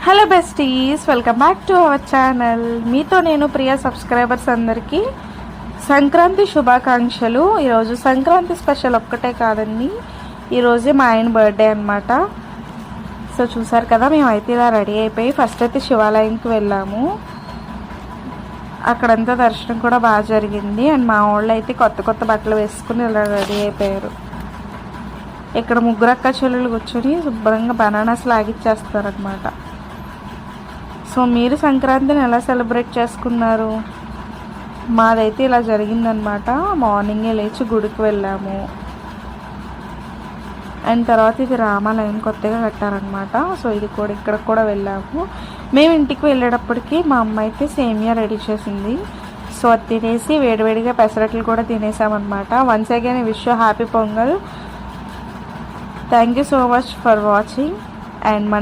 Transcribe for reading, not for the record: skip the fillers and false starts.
Hello besties, welcome back to our channel. మీతో నేను ప్రియ subscribers అందరికీ సంక్రాంతి శుభాకాంక్షలు. ఈరోజు సంక్రాంతి స్పెషల్ ఒక్కటే కాదండి, ఈరోజే మా ఆయన బర్త్డే అనమాట. సో చూసారు కదా, మేమైతే ఇలా రెడీ అయిపోయి ఫస్ట్ అయితే శివాలయంకి వెళ్ళాము. అక్కడంతా దర్శనం కూడా బాగా జరిగింది. అండ్ మా వాళ్ళు అయితే కొత్త కొత్త బట్టలు వేసుకుని ఇలా రెడీ అయిపోయారు. ఇక్కడ ముగ్గురు అక్క చెల్లెలు కూర్చొని శుభ్రంగా బనానాస్ లాగిచ్చేస్తారనమాట. సో మీరు సంక్రాంతిని ఎలా సెలబ్రేట్ చేసుకున్నారు? మాదైతే ఇలా జరిగిందనమాట. మార్నింగే లేచి గుడికి వెళ్ళాము. అండ్ తర్వాత ఇది రామాలయం కొత్తగా కట్టారనమాట. సో ఇది కూడా ఇక్కడ కూడా వెళ్ళాము. మేము ఇంటికి వెళ్ళేటప్పటికి మా అమ్మ అయితే సేమియా రెడీ చేసింది. సో అది తినేసి వేడివేడిగా పెసరట్లు కూడా తినేసామన్నమాట. Once again wish you happy Pongal. Thank you so much for watching. And